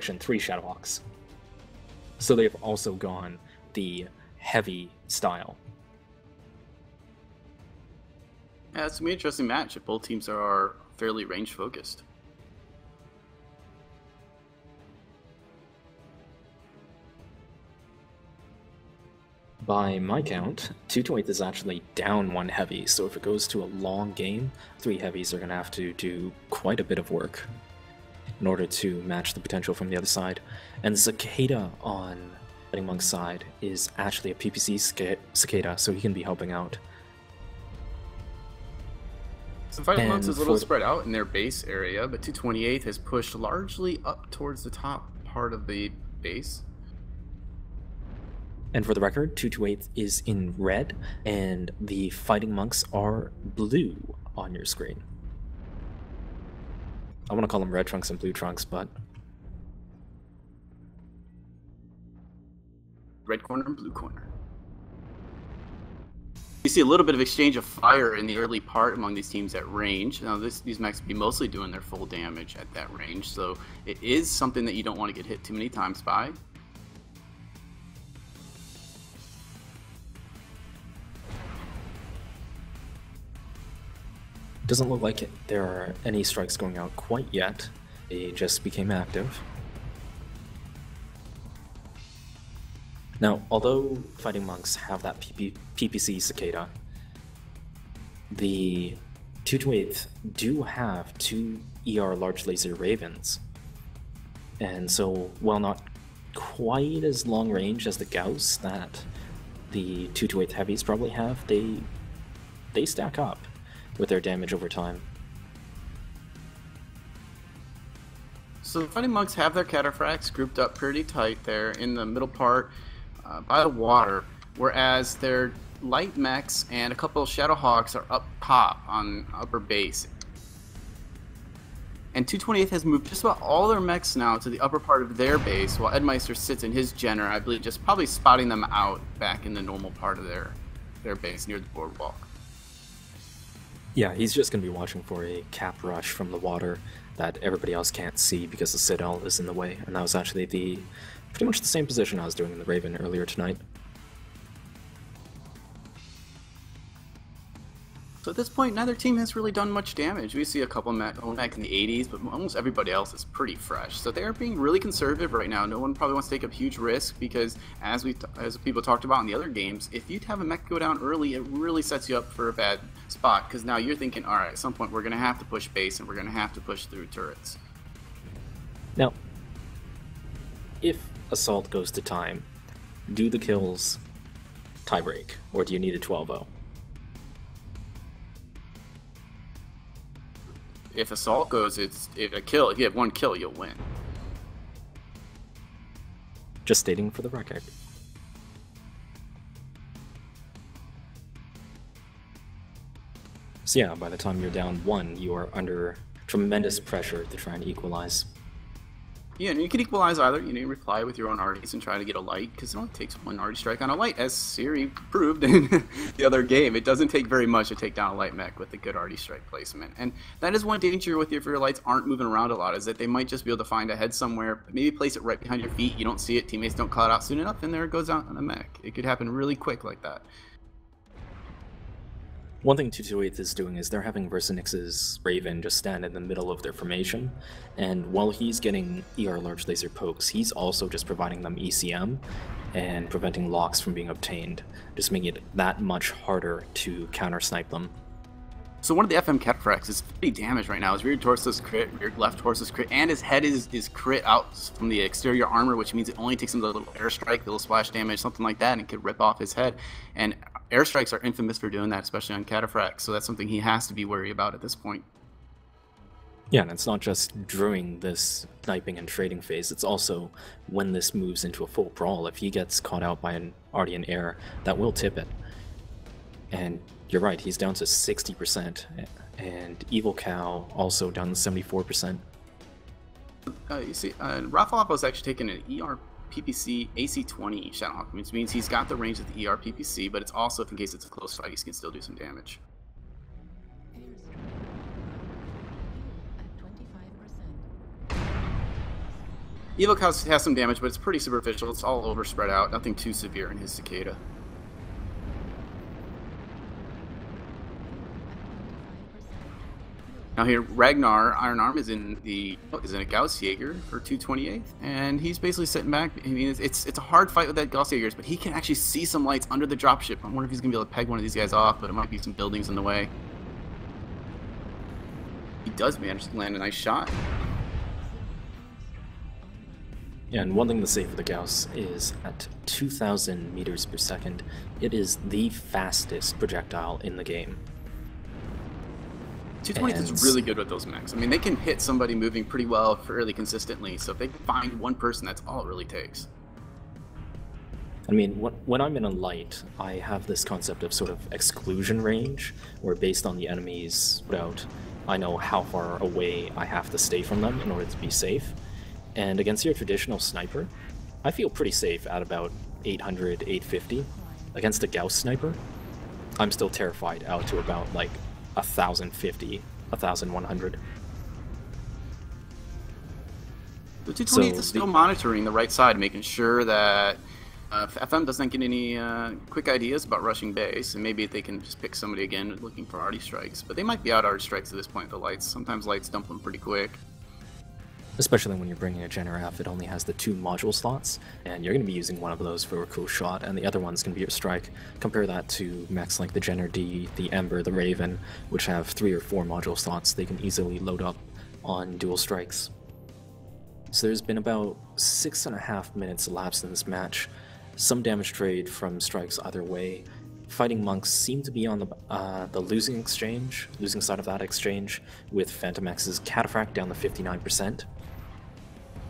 correction, 3 Shadowhawks. So they've also gone the heavy style. Yeah, it's going to be an interesting match if both teams are fairly range focused. By my count, 228 is actually down 1 heavy, so if it goes to a long game, 3 heavies are going to have to do quite a bit of work in order to match the potential from the other side. And Cicada on Fighting Monk's side is actually a PPC Cicada, so he can be helping out. So Fighting Monks is a little spread out in their base area, but 228 has pushed largely up towards the top part of the base. And for the record, 228 is in red, and the Fighting Monks are blue on your screen. I want to call them red trunks and blue trunks, but... Red corner and blue corner. You see a little bit of exchange of fire in the early part among these teams at range. Now these mechs will be mostly doing their full damage at that range, so it is something that you don't want to get hit too many times by. Doesn't look like there are any strikes going out quite yet. They just became active. Now, although Fighting Monks have that PPC Cicada, the 228 do have 2 ER Large Laser Ravens. And so, while not quite as long range as the Gauss that the 228 heavies probably have, they stack up with their damage over time. So the Fighting Monks have their Cataphracts grouped up pretty tight there in the middle part by the water, whereas their light mechs and a couple of Shadowhawks are up top on upper base. And 228 has moved just about all their mechs now to the upper part of their base, while Edmeister sits in his Jenner, I believe, just probably spotting them out back in the normal part of their base near the boardwalk. Yeah, he's just going to be watching for a cap rush from the water that everybody else can't see because the Citadel is in the way, and that was actually pretty much the same position I was doing in the Raven earlier tonight. So at this point, neither team has really done much damage. We see a couple mech in the 80s, but almost everybody else is pretty fresh. So they're being really conservative right now. No one probably wants to take a huge risk because, as people talked about in the other games, if you have a mech go down early, it really sets you up for a bad spot because now you're thinking, all right, at some point we're going to have to push base and we're going to have to push through turrets. Now, if Assault goes to time, do the kills tiebreak, or do you need a 12-0? If Assault goes, if you have 1 kill, you'll win. Just stating for the record. So yeah, by the time you're down 1, you are under tremendous pressure to try and equalize. Yeah, and you can equalize either. You reply with your own arties and try to get a light, because it only takes 1 arty strike on a light, as Siri proved in the other game. It doesn't take very much to take down a light mech with a good arty strike placement. And that is one danger with if your lights aren't moving around a lot, is that they might just be able to find a head somewhere, maybe place it right behind your feet, you don't see it, teammates don't call it out soon enough, and there it goes out on a mech. It could happen really quick like that. One thing 228 is doing is they're having Versinix's Raven just stand in the middle of their formation, and while he's getting ER large laser pokes, he's also just providing them ECM and preventing locks from being obtained, just making it that much harder to counter-snipe them. So one of the FM Cataphracts is pretty damaged right now. His rear torso's crit, rear left torso's crit, and his head is crit out from the exterior armor, which means it only takes him a little airstrike, a little splash damage, something like that, and it could rip off his head. And airstrikes are infamous for doing that, especially on Cataphracts, so that's something he has to be worried about at this point. Yeah, and it's not just during this sniping and trading phase, it's also when this moves into a full brawl. If he gets caught out by an arty in air, that will tip it. And you're right, he's down to 60%, and Evil Cow also down to 74%. You see, Rafalapa is actually taking an ER PPC AC-20 Shadowhawk, which means he's got the range of the ER PPC, but it's also, if in case it's a close fight, he can still do some damage. Evo has some damage, but it's pretty superficial. It's all over spread out. Nothing too severe in his Cicada. Now here, Ragnar Iron Arm is in a Gauss Jaeger for 228, and he's basically sitting back. I mean, it's a hard fight with that Gauss Jaegers, but he can actually see some lights under the dropship. I wonder if he's gonna be able to peg one of these guys off, but it might be some buildings in the way. He does manage to land a nice shot. Yeah, and one thing to say for the Gauss is at 2,000 meters per second, it is the fastest projectile in the game. 220 is really good with those mechs. I mean, they can hit somebody moving pretty well, fairly consistently. So if they can find one person, that's all it really takes. I mean, when I'm in a light, I have this concept of sort of exclusion range, where based on the enemy's route, I know how far away I have to stay from them in order to be safe. And against your traditional sniper, I feel pretty safe at about 800, 850. Against a Gauss sniper, I'm still terrified out to about like 1,050, 1,100. The 220 is still monitoring the right side, making sure that FM doesn't get any quick ideas about rushing base, and maybe they can just pick somebody again looking for arty strikes. But they might be out arty strikes at this point, the lights. Sometimes lights dump them pretty quick. Especially when you're bringing a Jenner F, it only has the 2 module slots, and you're going to be using one of those for a cool shot, and the other one's going to be your strike. Compare that to mechs like the Jenner D, the Ember, the Raven, which have 3 or 4 module slots they can easily load up on dual strikes. So there's been about 6.5 minutes elapsed in this match. Some damage trade from strikes either way. Fighting Monks seem to be on the losing side of that exchange, with Phantom X's Cataphract down to 59%.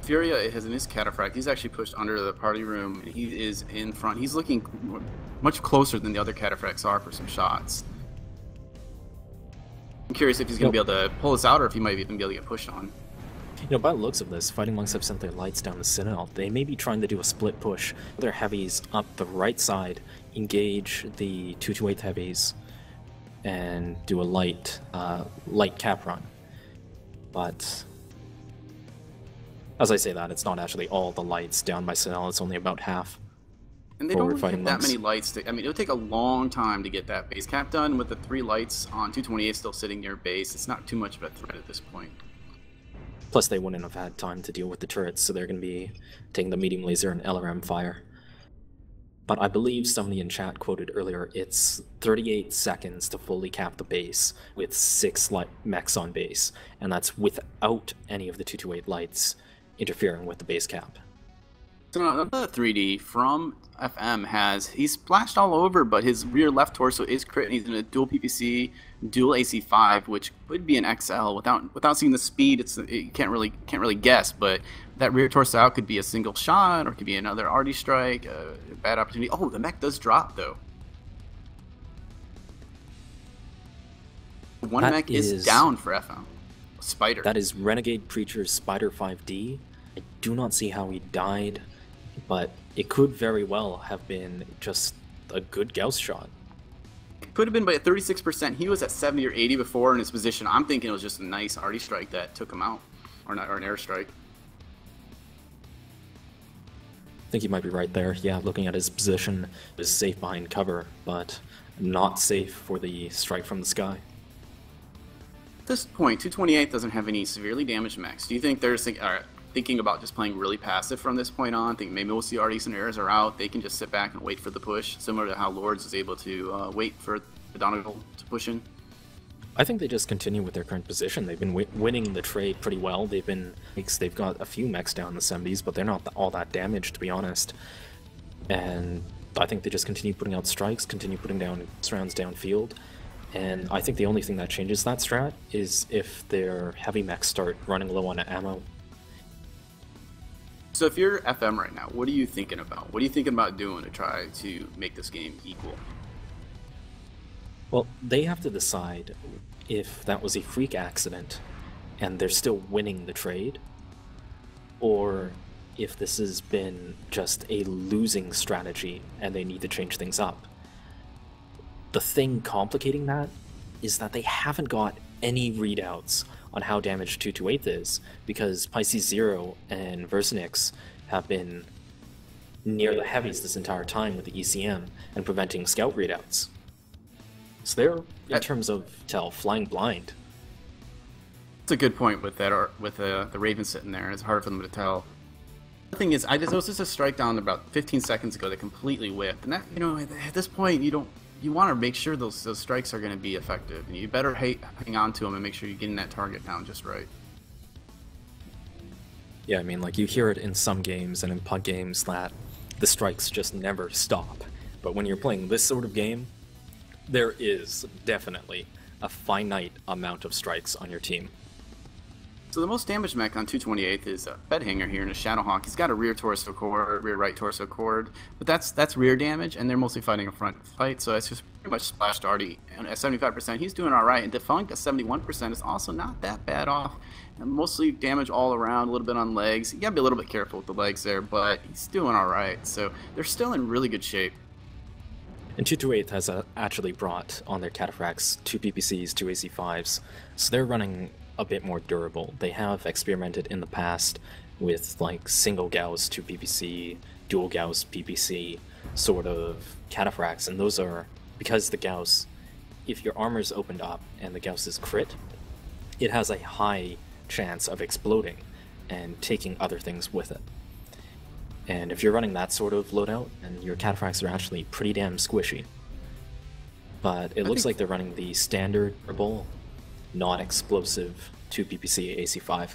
Furia has in his Cataphract, he's actually pushed under the party room, and he is in front. He's looking much closer than the other Cataphracts are for some shots. I'm curious if he's going to be able to pull this out, or if he might even be able to get pushed on. You know, by the looks of this, Fighting Monks have sent their lights down the Citadel. They may be trying to do a split push. Their heavies up the right side, engage the 228 heavies, and do a light cap run. But as I say that, it's not actually all the lights down by Citadel, it's only about half. And they don't really have that many lights. I mean, it would take a long time to get that base cap done. With the 3 lights on 228 still sitting near base, it's not too much of a threat at this point. Plus, they wouldn't have had time to deal with the turrets, so they're going to be taking the medium laser and LRM fire. But I believe somebody in chat quoted earlier, it's 38 seconds to fully cap the base with 6 mechs on base, and that's without any of the 228 lights interfering with the base cap. So another 3D from FM he's splashed all over, but his rear left torso is crit, and he's in a dual PPC, dual AC5, which would be an XL. Without seeing the speed, you can't really guess, but that rear torso out could be a single shot, or it could be another arty strike, a bad opportunity. Oh, the mech does drop though. One mech is down for FM. Spider. That is Renegade Preacher's Spider 5D. I do not see how he died, but it could very well have been just a good Gauss shot. It could have been, but at 36%, he was at 70 or 80 before in his position. I'm thinking it was just a nice arty strike that took him out, or an airstrike. I think you might be right there. Yeah, looking at his position, is safe behind cover, but not safe for the strike from the sky. At this point, 228 doesn't have any severely damaged mechs. Do you think they're thinking about just playing really passive from this point on? Think maybe we'll see Arties and Airs are out. They can just sit back and wait for the push, similar to how Lords is able to wait for the Donegal to push in. I think they just continue with their current position. They've been winning the trade pretty well. They've got a few mechs down in the 70s, but they're not all that damaged, to be honest. And I think they just continue putting out strikes, continue putting down rounds downfield. And I think the only thing that changes that strat is if their heavy mechs start running low on ammo. So if you're FM right now, what are you thinking about? What are you thinking about doing to try to make this game equal? Well, they have to decide if that was a freak accident and they're still winning the trade, or if this has been just a losing strategy and they need to change things up. The thing complicating that is that they haven't got any readouts on how damaged 228 is, because Pisces Zero and Versinix have been near the heavies this entire time with the ECM and preventing scout readouts. So they're, in terms of flying blind. That's a good point with that, with the Raven sitting there. It's hard for them to tell. The thing is, there was just a strike down about 15 seconds ago that completely whipped, and that, you know, at this point, you want to make sure those strikes are going to be effective, and you better hang on to them and make sure you're getting that target down just right. Yeah, I mean, like, you hear it in some games and in PUG games that the strikes just never stop. But when you're playing this sort of game, there is definitely a finite amount of strikes on your team. So the most damaged mech on 228 is Bedhanger here in a Shadowhawk. He's got a rear torso cord, rear right torso cord, but that's rear damage, and they're mostly fighting a front fight, so it's just pretty much splashed already. And at 75%, he's doing all right, and Defunct at 71% is also not that bad off. And mostly damage all around, a little bit on legs. You gotta be a little bit careful with the legs there, but he's doing all right. So they're still in really good shape. And 228 has actually brought on their Cataphracts 2 PPCs, 2 AC5s, so they're running a bit more durable. They have experimented in the past with like single Gauss 2 PPC, dual Gauss PPC sort of Cataphracts, and those are, because the Gauss, if your armor's opened up and the Gauss is crit, it has a high chance of exploding and taking other things with it. And if you're running that sort of loadout, and your Cataphracts are actually pretty damn squishy. But it looks like they're running the standard durable, non-explosive 2 PPC AC5.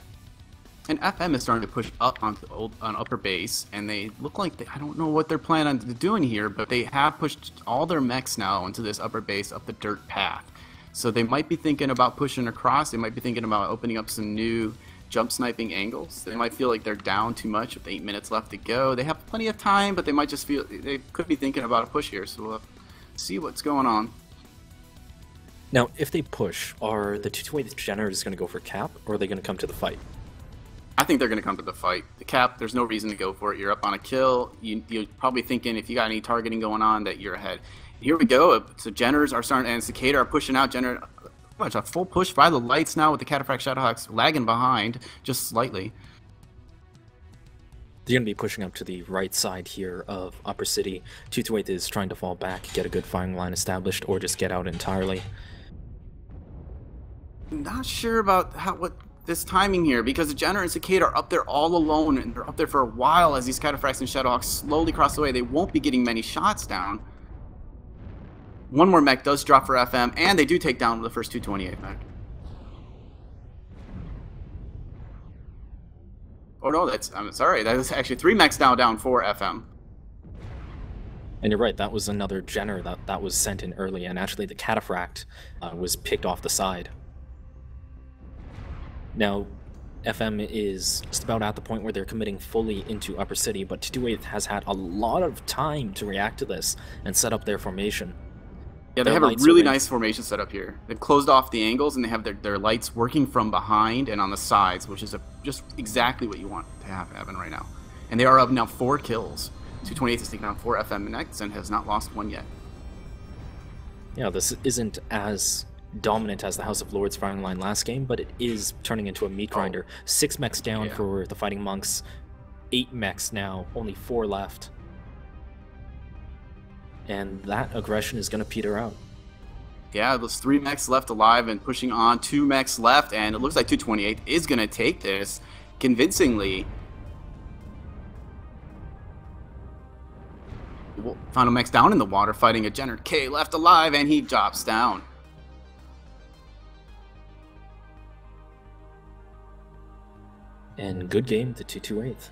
And FM is starting to push up on upper base, and they look like I don't know what they're planning on doing here, but they have pushed all their mechs now into this upper base up the dirt path. So they might be thinking about pushing across. They might be thinking about opening up some new jump sniping angles. They might feel like they're down too much with 8 minutes left to go. They have plenty of time, but they might just feel they could be thinking about a push here. So we'll see what's going on. Now, if they push, are the 228 generators going to go for cap, or are they going to come to the fight? I think they're going to come to the fight. The cap, there's no reason to go for it. You're up on a kill. You're probably thinking, if you got any targeting going on, that you're ahead. Here we go. So Generators are starting, and Cicada are pushing out. Pretty much a full push by the lights now, with the Cataphract Shadowhawks lagging behind just slightly. They're going to be pushing up to the right side here of Upper City. 228 is trying to fall back, get a good firing line established, or just get out entirely. Not sure about what this timing here, because the Jenner and Cicada are up there all alone, and they're up there for a while as these Cataphracts and Shadowhawks slowly cross the way. They won't be getting many shots down. One more mech does drop for FM, and they do take down the first 228 mech. Oh no, I'm sorry, that is actually 3 mechs now down for FM. And you're right, that was another Jenner that was sent in early, and actually the Cataphract was picked off the side. Now, FM is just about at the point where they're committing fully into Upper City, but 228 has had a lot of time to react to this and set up their formation. Yeah, they have a really nice formation set up here. They've closed off the angles, and they have their lights working from behind and on the sides, which is just exactly what you want to have happen right now. And they are up now 4 kills. 228 is taking on 4 FM next and has not lost one yet. Yeah, this isn't as dominant as the House of Lords firing line last game, but it is turning into a meat grinder. 6 mechs down for the Fighting Monks, 8 mechs now, only 4 left. And that aggression is going to peter out. Yeah, there's 3 mechs left alive and pushing on, 2 mechs left, and it looks like 228 is going to take this convincingly. Final mech's down in the water fighting a Jenner. K left alive, and he drops down. And good game to 228.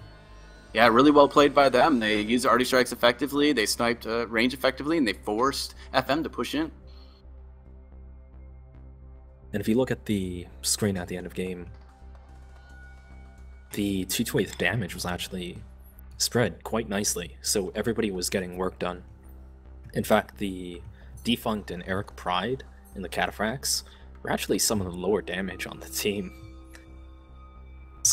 Yeah, really well played by them. They used arty strikes effectively, they sniped range effectively, and they forced FM to push in. And if you look at the screen at the end of game, the 228 damage was actually spread quite nicely, so everybody was getting work done. In fact, the Defunct and Eric Pride in the Cataphracts were actually some of the lower damage on the team.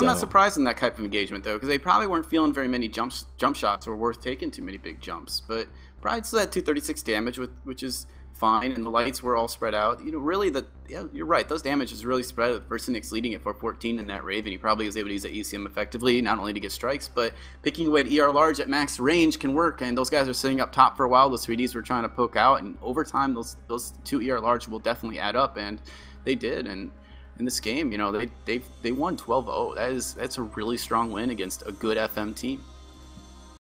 I'm not surprised in that type of engagement, though, because they probably weren't feeling very many jump shots or worth taking too many big jumps. But Pride still had 236 damage, which is fine, and the lights were all spread out. You know, really, yeah, you're right. Those damages really spread out. Versennik's leading at 414 in that Raven. He probably was able to use that ECM effectively, not only to get strikes, but picking away at ER large at max range can work. And those guys are sitting up top for a while. Those 3Ds were trying to poke out, and over time, those 2 ER large will definitely add up, and they did. And in this game, you know, they won 12-0. That's a really strong win against a good FM team.